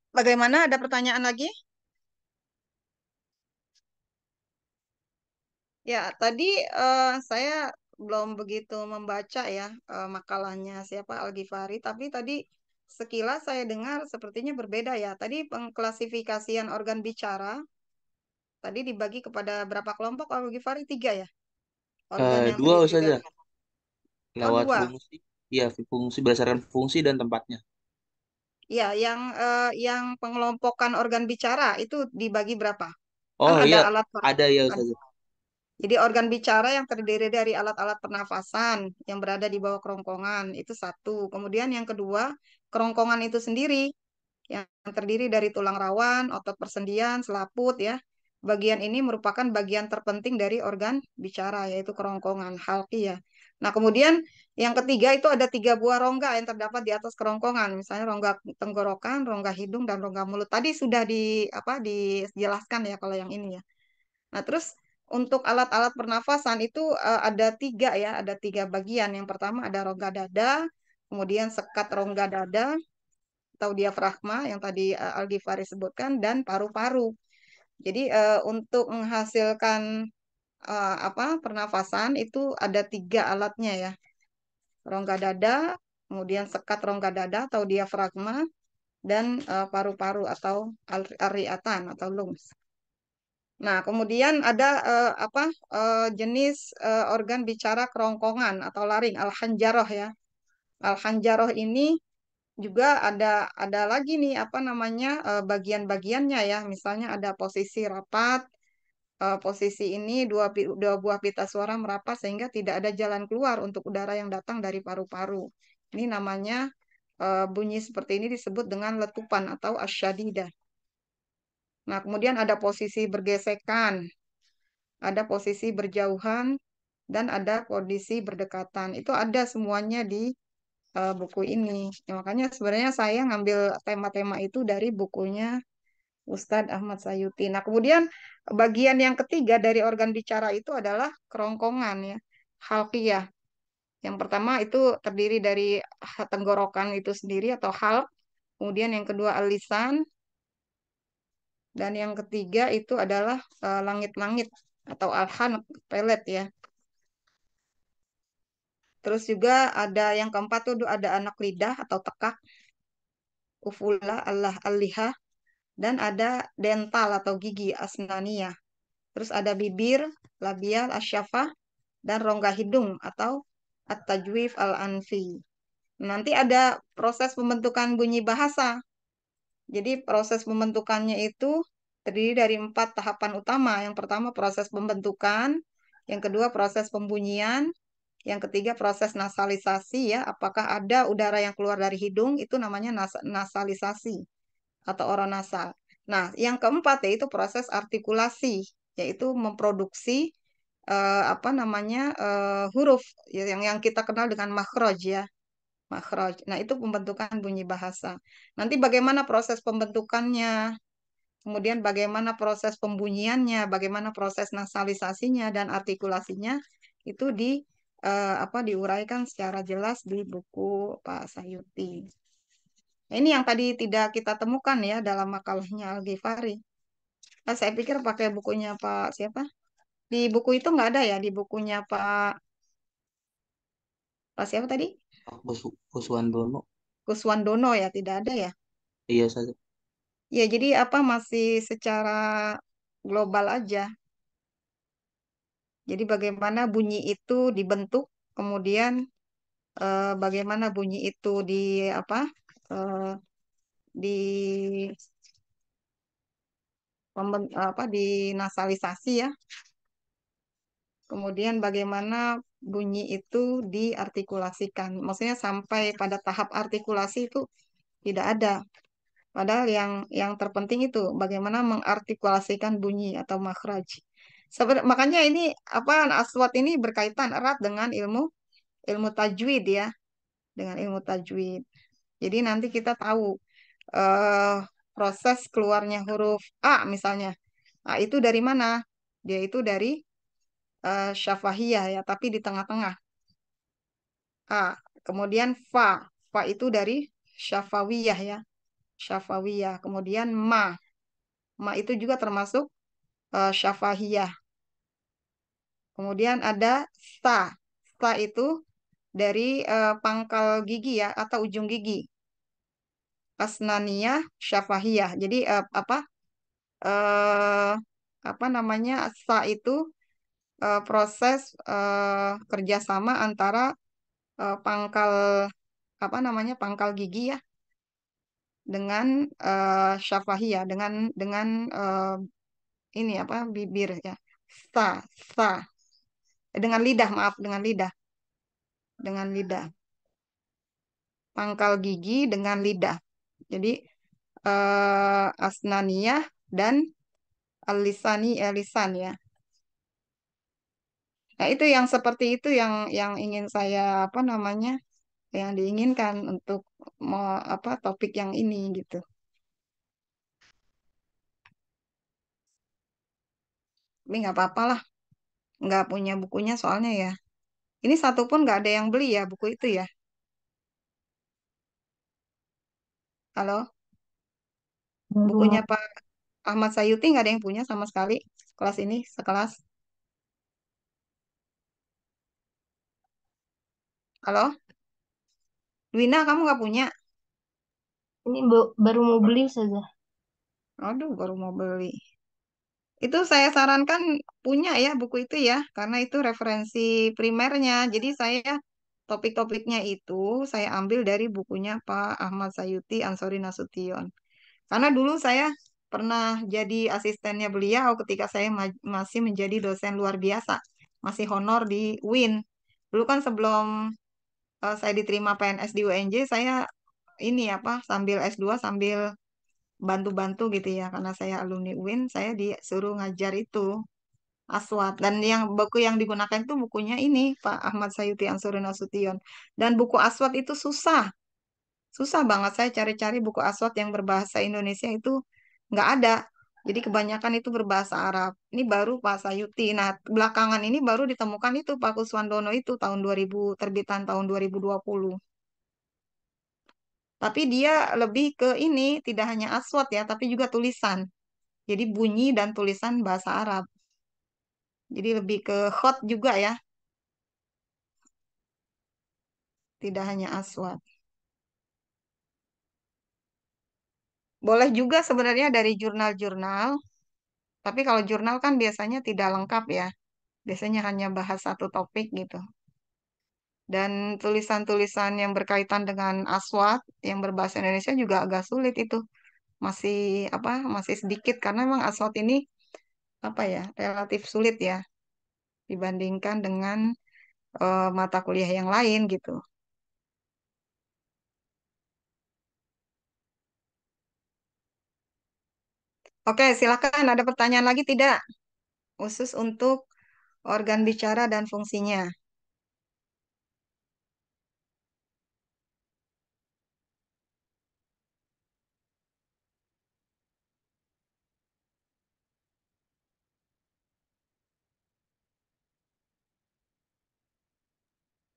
Bagaimana? Ada pertanyaan lagi? Ya, tadi saya belum begitu membaca ya makalahnya siapa Al-Ghifari, tapi tadi sekilas saya dengar sepertinya berbeda ya. Tadi pengklasifikasian organ bicara tadi dibagi kepada berapa kelompok Al-Ghifari? Tiga ya. Organ yang Dua terdiri saja dari oh lewat dua. fungsi. Ya, fungsi berdasarkan fungsi dan tempatnya. Ya, yang pengelompokan organ bicara itu dibagi berapa? Kan Oh ada iya, alat ada ya saja. jadi organ bicara yang terdiri dari alat-alat pernafasan yang berada di bawah kerongkongan itu satu. Kemudian yang kedua, kerongkongan itu sendiri yang terdiri dari tulang rawan, otot persendian, selaput ya. Bagian ini merupakan bagian terpenting dari organ bicara yaitu kerongkongan halki ya. Nah, kemudian yang ketiga itu ada tiga buah rongga yang terdapat di atas kerongkongan, misalnya rongga tenggorokan, rongga hidung dan rongga mulut. Tadi sudah dijelaskan ya kalau yang ini ya. Nah, terus untuk alat-alat pernafasan itu ada tiga ya, ada tiga bagian. Yang pertama ada rongga dada, kemudian sekat rongga dada atau diafragma yang tadi Al-Ghifari sebutkan, dan paru-paru. Jadi untuk menghasilkan pernafasan itu ada tiga alatnya ya, rongga dada, kemudian sekat rongga dada atau diafragma, dan paru-paru atau ariatan atau lungs. Nah, kemudian ada jenis organ bicara kerongkongan atau laring, al-hanjaroh ya. Al-hanjaroh ini juga ada lagi nih apa namanya bagian-bagiannya ya. Misalnya ada posisi rapat, posisi ini dua buah pita suara merapat sehingga tidak ada jalan keluar untuk udara yang datang dari paru-paru. Ini namanya bunyi seperti ini disebut dengan letupan atau asyadidah. Nah, kemudian ada posisi bergesekan, ada posisi berjauhan, dan ada kondisi berdekatan. Itu ada semuanya di buku ini. Ya, makanya sebenarnya saya ngambil tema-tema itu dari bukunya Ustadz Ahmad Sayuti. Nah, kemudian bagian yang ketiga dari organ bicara itu adalah kerongkongan ya, halqiyah. Yang pertama itu terdiri dari tenggorokan itu sendiri atau halq. Kemudian yang kedua alisan, dan yang ketiga itu adalah langit-langit atau alhan pelet ya. Terus juga ada yang keempat tuh ada anak lidah atau tekak, ufula, Allah, alihah, dan ada dental atau gigi, asnaniyah. Terus ada bibir, labial, asyafah, dan rongga hidung atau at-tajwif al-anfi. Nanti ada proses pembentukan bunyi bahasa. Jadi proses pembentukannya itu terdiri dari 4 tahapan utama. Yang pertama proses pembentukan, yang kedua proses pembunyian, yang ketiga proses nasalisasi ya, apakah ada udara yang keluar dari hidung itu namanya nasalisasi atau oronasal. Nah, yang keempat yaitu proses artikulasi, yaitu memproduksi huruf yang kita kenal dengan makhraj ya, makhraj. Nah, itu pembentukan bunyi bahasa. Nanti bagaimana proses pembentukannya, kemudian bagaimana proses pembunyiannya, bagaimana proses nasalisasinya dan artikulasinya itu diuraikan secara jelas di buku Pak Sayuti. Nah, ini yang tadi tidak kita temukan ya dalam makalahnya Al-Ghifari. Nah, saya pikir pakai bukunya Pak siapa? Di buku itu nggak ada ya, di bukunya Pak siapa tadi? Kuswandono. Kuswandono ya, tidak ada ya. Iya saja. Ya, jadi masih secara global aja. Jadi bagaimana bunyi itu dibentuk, kemudian bagaimana bunyi itu eh, di dinasalisasi ya. Kemudian bagaimana bunyi itu diartikulasikan. Maksudnya sampai pada tahap artikulasi itu tidak ada. Padahal yang terpenting itu bagaimana mengartikulasikan bunyi atau makhraj. Makanya ini aswat ini berkaitan erat dengan ilmu ilmu tajwid ya, dengan ilmu tajwid. Jadi nanti kita tahu eh, proses keluarnya huruf A misalnya. A itu dari mana? Dia itu dari syafahiyah ya, tapi di tengah-tengah. A. Kemudian fa. Fa itu dari syafawiyah ya, syafawiyah. Kemudian ma. Ma itu juga termasuk syafahiyah. Kemudian ada sta. Sta itu dari pangkal gigi ya atau ujung gigi. Asnaniyah, syafahiyah. Jadi eh, apa namanya? Sta itu proses kerjasama antara pangkal apa namanya? Pangkal gigi ya dengan syafahiyah dengan eh, ini apa bibir ya. Sta, sta. Dengan lidah, maaf, dengan lidah. Pangkal gigi dengan lidah. Jadi asnaniyah dan lisan ya. Nah, itu yang seperti itu yang ingin saya apa namanya? Yang diinginkan untuk mau apa topik yang ini gitu. Tapi nggak apa-apa lah, nggak punya bukunya soalnya ya. Ini satu pun nggak ada yang beli ya buku itu ya. Halo, bukunya Baru Pak Ahmad Sayuti nggak ada yang punya sama sekali kelas ini sekelas. Halo, Wina kamu nggak punya? ini baru mau beli saja. Aduh, baru mau beli. Itu saya sarankan punya ya buku itu ya, karena itu referensi primernya. Jadi saya topik-topiknya itu saya ambil dari bukunya Pak Ahmad Sayuti Ansori Nasution. Karena dulu saya pernah jadi asistennya beliau ketika saya masih menjadi dosen luar biasa, masih honor di UIN. Dulu kan sebelum saya diterima PNS di UNJ, saya ini apa sambil S2 sambil bantu-bantu gitu ya karena saya alumni UIN saya disuruh ngajar itu Aswad dan yang buku yang digunakan itu bukunya ini Pak Ahmad Sayuti Ansori Nasution dan buku Aswad itu susah banget saya cari-cari buku Aswad yang berbahasa Indonesia itu nggak ada jadi kebanyakan itu berbahasa Arab ini baru Pak Sayuti nah belakangan ini baru ditemukan itu Pak Kuswandono itu tahun 2000 terbitan tahun 2020 tapi dia lebih ke ini tidak hanya Aswad ya tapi juga tulisan. Jadi bunyi dan tulisan bahasa Arab. Jadi lebih ke khot juga ya, tidak hanya aswad. Boleh juga sebenarnya dari jurnal-jurnal, tapi kalau jurnal kan biasanya tidak lengkap ya. Biasanya hanya bahas satu topik gitu. Dan tulisan-tulisan yang berkaitan dengan aswad yang berbahasa Indonesia juga agak sulit itu. Masih apa? Masih sedikit karena memang aswad ini apa ya? Relatif sulit ya dibandingkan dengan mata kuliah yang lain gitu. Oke, silakan ada pertanyaan lagi tidak? Khusus untuk organ bicara dan fungsinya.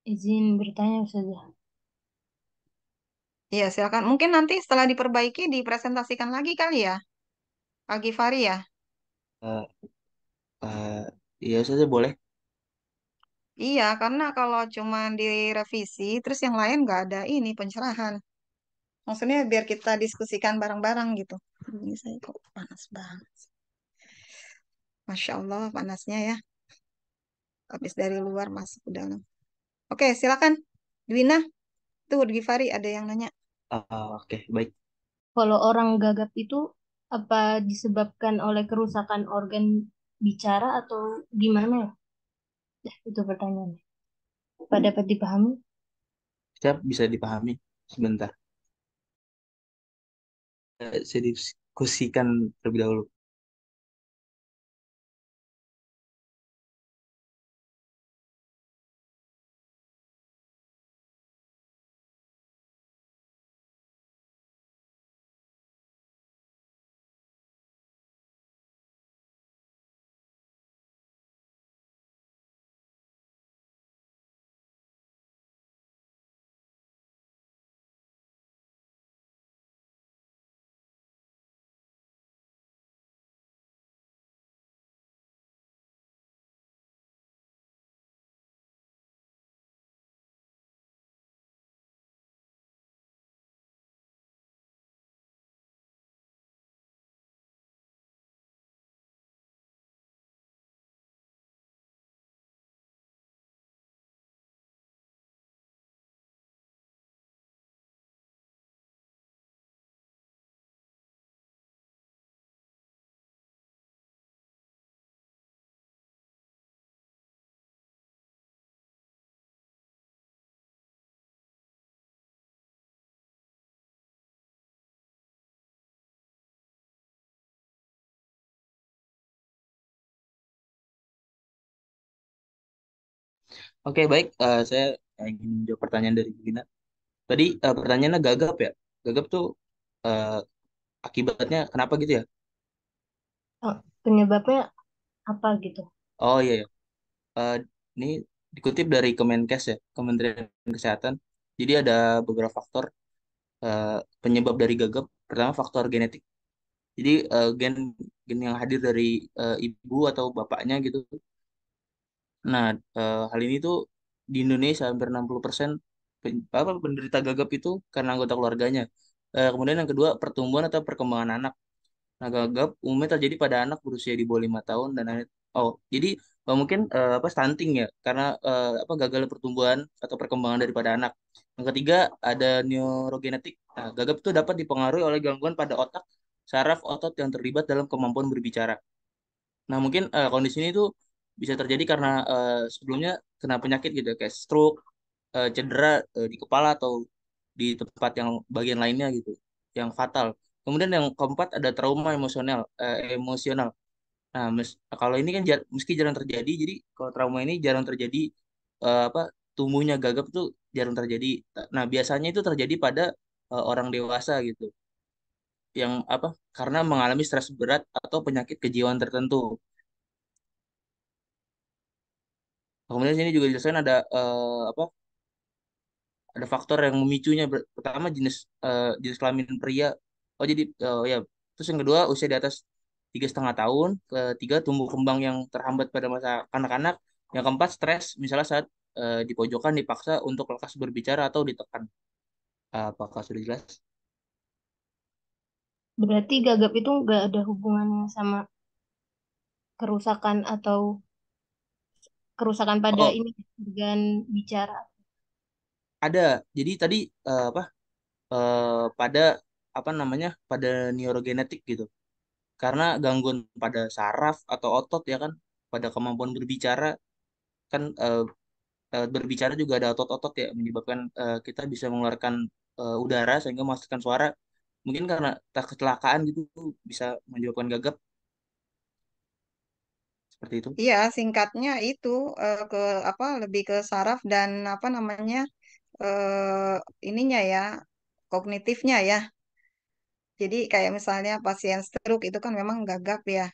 Izin bertanya saja. Iya, silakan. Mungkin nanti setelah diperbaiki dipresentasikan lagi kali ya, Pak Gifari ya. Eh, eh, iya saja boleh. Iya, karena kalau cuma direvisi, terus yang lain nggak ada ini pencerahan. Maksudnya biar kita diskusikan bareng-bareng gitu. Ini saya kok panas banget. Masya Allah panasnya ya. Habis dari luar masuk ke dalam. Oke, silakan. Dwina, tuh Gifari ada yang nanya. Oke, baik. Kalau orang gagap itu apa disebabkan oleh kerusakan organ bicara atau gimana ya? Itu pertanyaannya. Apa dapat dipahami? Siap, bisa dipahami. Sebentar. Saya diskusikan terlebih dahulu. Oke, baik. Saya ingin menjawab pertanyaan dari Gina. Tadi pertanyaannya gagap ya. Gagap tuh eh, akibatnya kenapa gitu ya? Penyebabnya apa gitu? Oh iya, ya. Eh, ini dikutip dari Kemenkes ya, Kementerian Kesehatan. Jadi ada beberapa faktor eh, penyebab dari gagap. Pertama faktor genetik. Jadi gen gen yang hadir dari ibu atau bapaknya gitu. Nah, hal ini tuh di Indonesia hampir 60% apa penderita gagap itu karena anggota keluarganya. Kemudian yang kedua pertumbuhan atau perkembangan anak. Nah, gagap umumnya terjadi pada anak berusia di bawah 5 tahun dan oh, jadi mungkin apa stunting ya karena apa gagal pertumbuhan atau perkembangan daripada anak. Yang ketiga ada neurogenetik. Nah, gagap itu dapat dipengaruhi oleh gangguan pada otak, saraf otot yang terlibat dalam kemampuan berbicara. Nah, mungkin kondisi ini tuh bisa terjadi karena sebelumnya kena penyakit gitu ya, kayak stroke, cedera di kepala atau di tempat yang bagian lainnya gitu, yang fatal. Kemudian yang keempat ada trauma emosional. Nah, kalau ini kan meski jarang terjadi, jadi kalau trauma ini jarang terjadi apa tumbuhnya gagap tuh jarang terjadi. Nah, biasanya itu terjadi pada orang dewasa gitu, yang apa karena mengalami stres berat atau penyakit kejiwaan tertentu. Kemudian sini juga dijelaskan ada apa? Ada faktor yang memicunya. Pertama jenis kelamin pria. Oh jadi ya. Terus yang kedua usia di atas 3,5 tahun. Ketiga tumbuh kembang yang terhambat pada masa kanak-kanak. Yang keempat stres, misalnya saat di pojokan dipaksa untuk lekas berbicara atau ditekan. Apakah sudah jelas? Berarti gagap itu nggak ada hubungannya sama kerusakan atau kerusakan pada Oh ini organ bicara. ada. Jadi tadi apa? Pada apa namanya? Pada neurogenetik gitu. Karena gangguan pada saraf atau otot ya kan, pada kemampuan berbicara kan berbicara juga ada otot-otot ya menyebabkan kita bisa mengeluarkan udara sehingga menghasilkan suara. Mungkin karena kecelakaan gitu bisa menyebabkan gagap seperti itu. Iya, singkatnya itu ke apa lebih ke saraf dan apa namanya ininya ya kognitifnya ya. Jadi kayak misalnya pasien stroke itu kan memang gagap ya.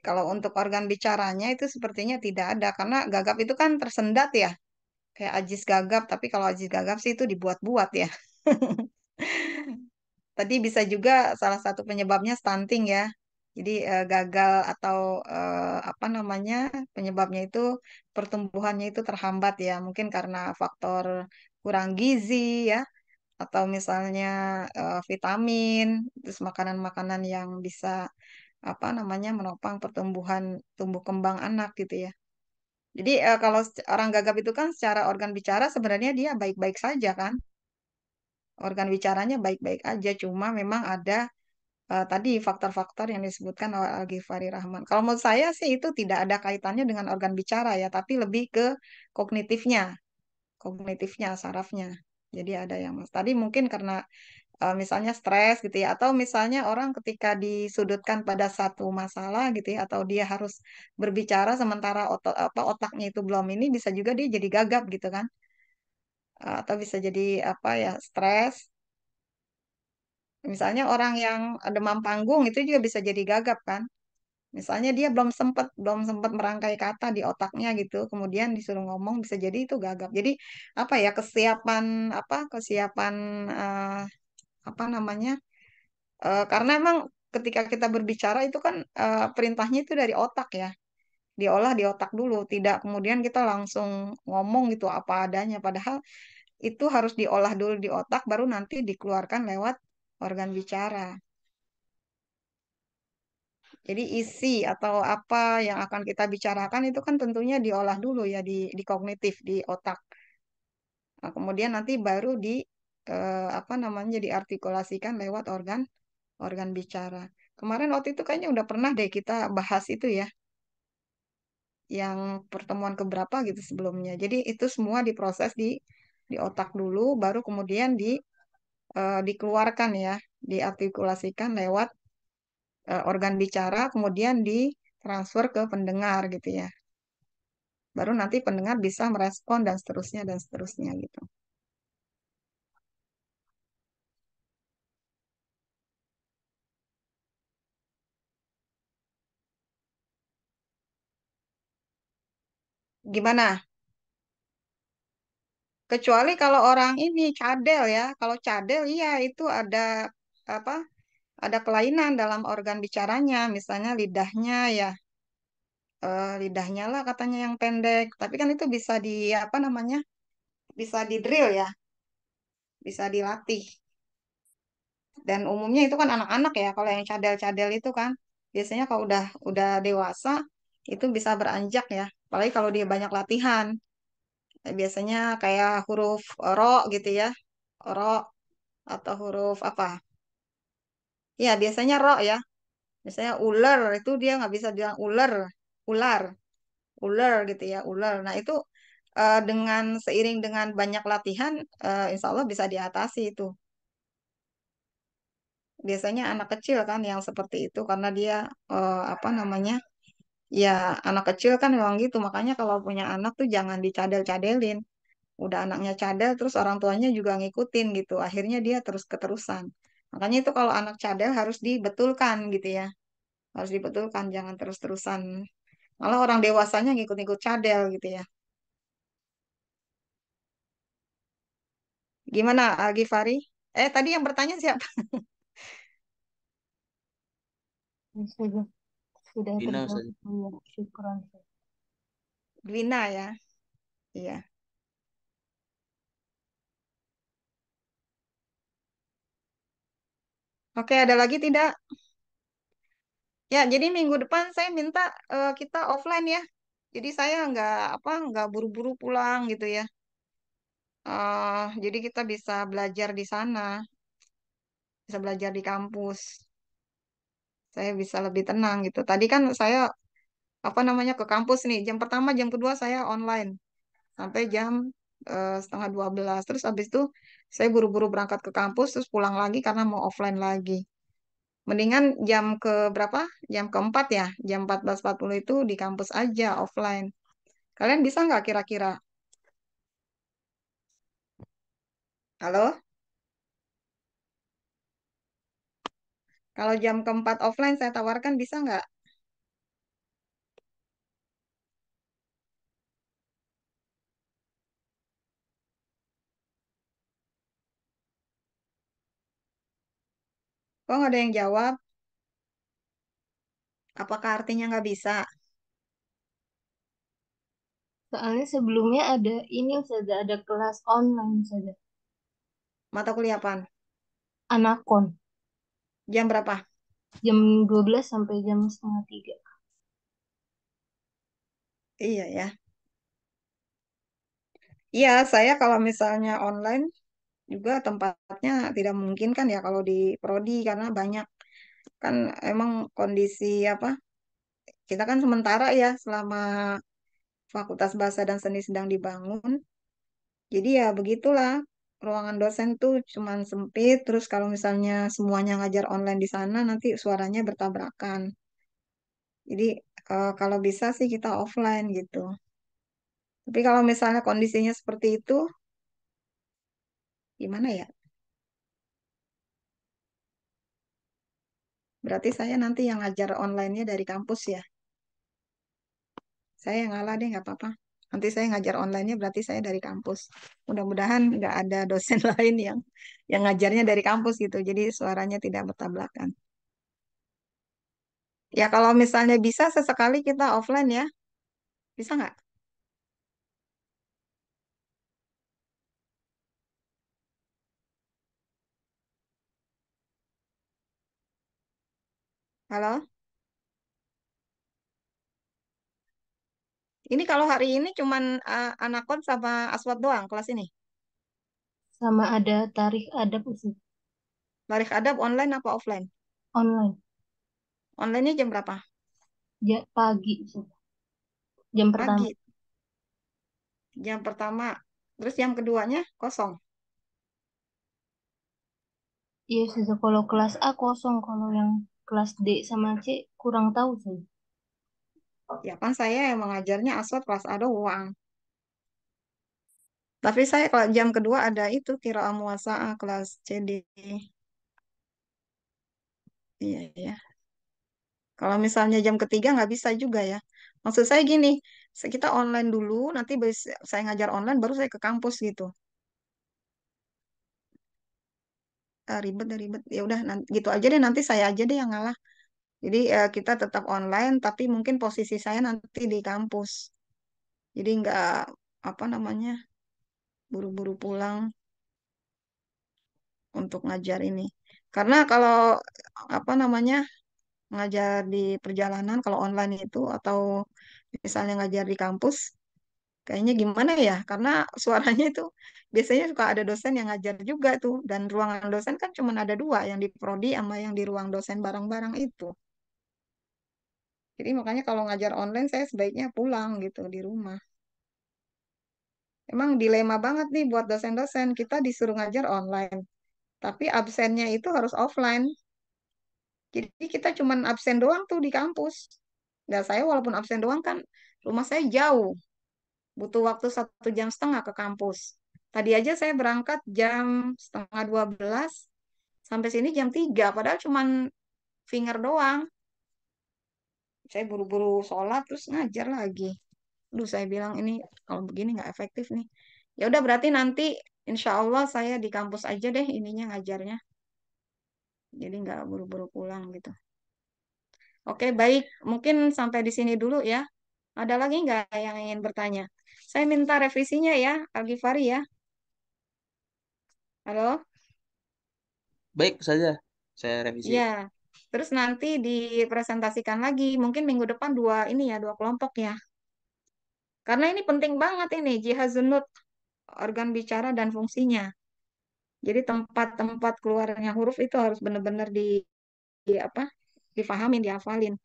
Kalau untuk organ bicaranya itu sepertinya tidak ada karena gagap itu kan tersendat ya. Kayak ajis gagap, tapi kalau ajis gagap sih itu dibuat-buat ya. Tadi bisa juga salah satu penyebabnya stunting ya. Jadi gagal atau apa namanya penyebabnya itu pertumbuhannya itu terhambat ya. Mungkin karena faktor kurang gizi ya, atau misalnya vitamin, terus makanan-makanan yang bisa apa namanya menopang pertumbuhan tumbuh kembang anak gitu ya. Jadi kalau orang gagap itu kan secara organ bicara sebenarnya dia baik-baik saja kan. Organ bicaranya baik-baik aja, cuma memang ada tadi faktor-faktor yang disebutkan oleh Al-Ghifari Rahman. Kalau menurut saya sih itu tidak ada kaitannya dengan organ bicara ya, tapi lebih ke kognitifnya, kognitifnya, sarafnya. Jadi ada yang tadi mungkin karena misalnya stres gitu ya, atau misalnya orang ketika disudutkan pada satu masalah gitu ya, atau dia harus berbicara sementara otot apa otaknya itu belum ini, bisa juga dia jadi gagap gitu kan. Atau bisa jadi apa ya stres. Misalnya orang yang demam panggung itu juga bisa jadi gagap kan. Misalnya dia belum sempat merangkai kata di otaknya gitu, kemudian disuruh ngomong bisa jadi itu gagap. Jadi apa ya kesiapan eh, apa namanya? Karena emang ketika kita berbicara itu kan perintahnya itu dari otak ya, diolah di otak dulu, tidak kemudian kita langsung ngomong gitu apa adanya. Padahal itu harus diolah dulu di otak, baru nanti dikeluarkan lewat organ bicara. Jadi isi atau apa yang akan kita bicarakan itu kan tentunya diolah dulu ya di kognitif di otak. Nah, kemudian nanti baru di apa namanya diartikulasikan lewat organ organ bicara. Kemarin waktu itu kayaknya udah pernah deh kita bahas itu ya, yang pertemuan keberapa gitu sebelumnya. Jadi itu semua diproses di otak dulu, baru kemudian dikeluarkan ya, diartikulasikan lewat organ bicara, kemudian ditransfer ke pendengar gitu ya. Baru nanti pendengar bisa merespon dan seterusnya gitu. Gimana? Kecuali kalau orang ini cadel ya. Kalau cadel iya itu ada apa? Ada kelainan dalam organ bicaranya, misalnya lidahnya ya, lidahnya lah katanya yang pendek. Tapi kan itu bisa di apa namanya? Bisa di drill ya, bisa dilatih. Dan umumnya itu kan anak-anak ya, kalau yang cadel-cadel itu kan biasanya kalau udah dewasa itu bisa beranjak ya. Apalagi kalau dia banyak latihan. Biasanya kayak huruf ro gitu ya, ro atau huruf apa? Ya biasanya ro ya. Misalnya ular itu dia nggak bisa bilang ular, ular, ular gitu ya, ular. Nah itu dengan seiring dengan banyak latihan, insya Allah bisa diatasi itu. Biasanya anak kecil kan yang seperti itu karena dia apa namanya? Ya anak kecil kan memang gitu. Makanya kalau punya anak tuh jangan dicadel-cadelin. Udah anaknya cadel terus orang tuanya juga ngikutin gitu. Akhirnya dia terus keterusan. Makanya itu kalau anak cadel harus dibetulkan gitu ya. Harus dibetulkan, jangan terus-terusan. Malah orang dewasanya ngikut-ngikut cadel gitu ya. Gimana, Gifari? Tadi yang bertanya siapa? Sudah, sudah Dina terjawab Ustaz. semua. Syukran. Dwina ya. Iya. Oke, ada lagi tidak? Ya, jadi minggu depan saya minta kita offline ya. Jadi saya nggak buru-buru pulang gitu ya. Jadi kita bisa belajar di sana, bisa belajar di kampus. Saya bisa lebih tenang gitu. Tadi kan saya apa namanya ke kampus nih. Jam pertama, jam kedua saya online sampai jam 11:30. Terus habis itu saya buru-buru berangkat ke kampus terus pulang lagi karena mau offline lagi. Mendingan jam ke berapa? Jam keempat ya. Jam 14.40 itu di kampus aja offline. Kalian bisa nggak kira-kira? Halo? Kalau jam keempat offline saya tawarkan bisa nggak? Kok nggak ada yang jawab? Apakah artinya nggak bisa? Soalnya sebelumnya ada ini sudah ada kelas online sudah. Mata kuliah apaan? Anakon Jam berapa? jam 12 sampai jam setengah 3. Iya ya. Iya, saya kalau misalnya online juga tempatnya tidak mungkin kan ya kalau di prodi karena banyak kan emang kondisi apa kita kan sementara ya selama Fakultas Bahasa dan Seni sedang dibangun. Jadi ya begitulah ruangan dosen tuh cuman sempit. Terus kalau misalnya semuanya ngajar online di sana nanti suaranya bertabrakan. Jadi kalau bisa sih kita offline gitu. Tapi kalau misalnya kondisinya seperti itu, gimana ya? Berarti saya nanti yang ngajar online-nya dari kampus ya. Saya yang ngalah deh, nggak apa-apa. Nanti saya ngajar online-nya berarti saya dari kampus. Mudah-mudahan nggak ada dosen lain yang ngajarnya dari kampus gitu. Jadi suaranya tidak bertabrakan. Ya kalau misalnya bisa sesekali kita offline ya. Bisa nggak? Halo? Ini kalau hari ini cuman Anakon sama Aswad doang kelas ini. Sama ada tarikh adab Ustaz, Tarikh Adab online apa offline? online. Onlinenya jam berapa? Ya, pagi Ustaz. Jam pertama. Pagi, jam pertama. Terus jam keduanya kosong. Iya Ustaz, kalau kelas A kosong, kalau yang kelas D sama C kurang tahu Ustaz. Ya kan saya yang mengajarnya aswad kelas A doang. Tapi saya kalau jam kedua ada itu qiraah muwasaah kelas CD. Iya, iya. Kalau misalnya jam ketiga nggak bisa juga ya. Maksud saya gini, kita online dulu, nanti saya ngajar online, baru saya ke kampus gitu. Ah, ribet, deh, ribet. Ya udah, gitu aja deh. Nanti saya aja deh yang ngalah. Jadi kita tetap online, tapi mungkin posisi saya nanti di kampus. Jadi nggak apa namanya buru-buru pulang untuk ngajar ini. Karena kalau apa namanya ngajar di perjalanan, kalau online itu atau misalnya ngajar di kampus, kayaknya gimana ya? Karena suaranya itu biasanya suka ada dosen yang ngajar juga tuh, dan ruangan dosen kan cuma ada dua, yang di prodi sama yang di ruang dosen bareng-bareng itu. Jadi makanya kalau ngajar online saya sebaiknya pulang gitu di rumah. Emang dilema banget nih buat dosen-dosen. Kita disuruh ngajar online, tapi absennya itu harus offline. Jadi kita cuman absen doang tuh di kampus. Nah, saya walaupun absen doang kan rumah saya jauh. Butuh waktu 1,5 jam ke kampus. Tadi aja saya berangkat jam setengah 12, sampai sini jam 3. Padahal cuman finger doang. Saya buru-buru sholat terus ngajar lagi. Duh, saya bilang ini kalau begini nggak efektif nih. Ya udah berarti nanti insya Allah saya di kampus aja deh ininya ngajarnya. Jadi nggak buru-buru pulang gitu. Oke, baik. Mungkin sampai di sini dulu ya. Ada lagi nggak yang ingin bertanya? Saya minta revisinya ya, Algifari ya. Halo? Baik saja, saya revisi. Ya. Terus nanti dipresentasikan lagi. Mungkin minggu depan dua ini ya, dua kelompok ya. Karena ini penting banget ini, jihazunut, organ bicara dan fungsinya. Jadi tempat-tempat keluarnya huruf itu harus benar-benar di apa? Difahamin, dihafalin.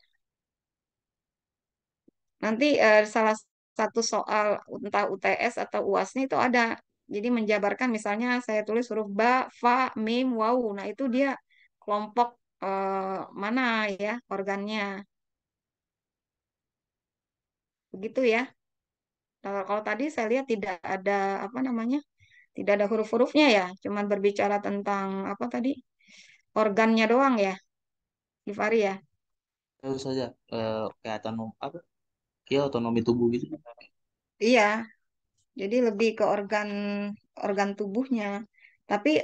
Nanti salah satu soal entah UTS atau UASnya itu ada. Jadi menjabarkan misalnya saya tulis huruf ba, fa, mim, waw. Nah, itu dia kelompok mana ya organnya. Begitu ya. Kalau tadi saya lihat tidak ada apa namanya? Tidak ada huruf-hurufnya ya, cuman berbicara tentang apa tadi? Organnya doang ya, Givari ya. Terus saja kayak apa? Ya otonomi tubuh gitu. Iya, jadi lebih ke organ organ tubuhnya. Tapi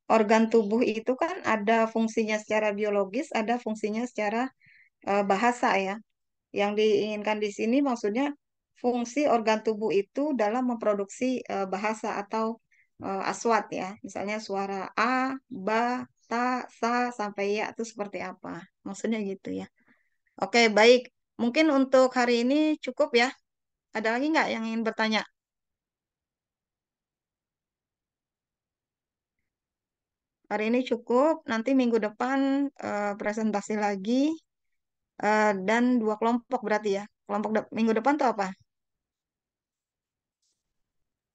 organ tubuh itu kan ada fungsinya secara biologis, ada fungsinya secara bahasa ya. Yang diinginkan di sini maksudnya fungsi organ tubuh itu dalam memproduksi bahasa atau aswat ya. Misalnya suara a, ba, ta, sa sampai ya itu seperti apa. Maksudnya gitu ya. Oke, baik. Mungkin untuk hari ini cukup ya. Ada lagi nggak yang ingin bertanya? Hari ini cukup. Nanti minggu depan presentasi lagi dan dua kelompok berarti ya. Kelompok minggu depan tuh apa?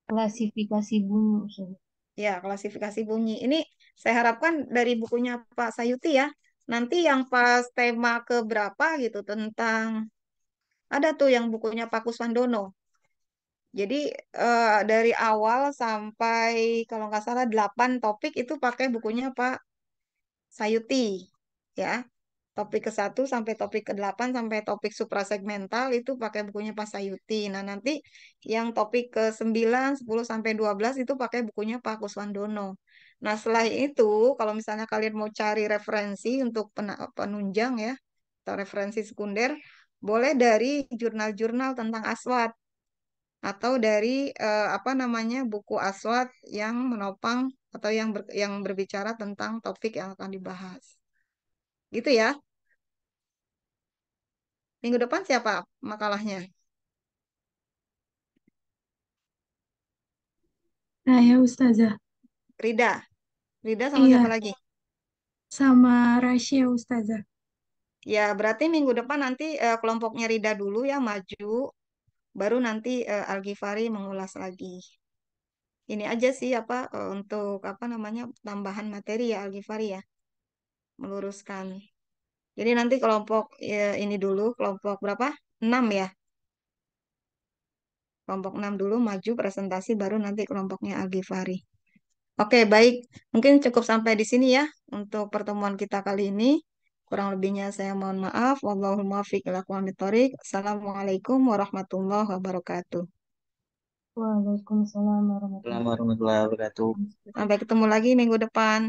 Klasifikasi bunyi. Ustaz. Ya, klasifikasi bunyi. Ini saya harapkan dari bukunya Pak Sayuti ya. Nanti yang pas tema keberapa gitu tentang ada tuh yang bukunya Pak Kuswandono. Jadi dari awal sampai kalau nggak salah 8 topik itu pakai bukunya Pak Sayuti ya. Topik ke 1 sampai topik ke 8 sampai topik suprasegmental itu pakai bukunya Pak Sayuti. Nah, nanti yang topik ke 9, 10 sampai 12 itu pakai bukunya Pak Kuswandono. Nah, setelah itu kalau misalnya kalian mau cari referensi untuk penunjang ya atau referensi sekunder, boleh dari jurnal-jurnal tentang aswat atau dari apa namanya buku aswat yang menopang atau yang berbicara tentang topik yang akan dibahas. Gitu ya. Minggu depan siapa makalahnya? Nah ya Ustazah, Rida. Rida sama siapa iya lagi? sama Rasya Ustazah. Ya, berarti minggu depan nanti kelompoknya Rida dulu ya maju, baru nanti Al-Ghifari mengulas lagi. Ini aja sih apa untuk apa namanya tambahan materi ya Al-Ghifari ya, meluruskan. Jadi nanti kelompok ini dulu, kelompok berapa? 6 ya. Kelompok 6 dulu maju presentasi baru nanti kelompoknya Al-Ghifari. Oke, baik. Mungkin cukup sampai di sini ya untuk pertemuan kita kali ini. Kurang lebihnya saya mohon maaf. Wallahul muwaffiq ila aqwamit thoriq. Assalamualaikum warahmatullahi wabarakatuh. Waalaikumsalam warahmatullahi Assalamualaikum warahmatullahi wabarakatuh. wabarakatuh. Sampai ketemu lagi minggu depan.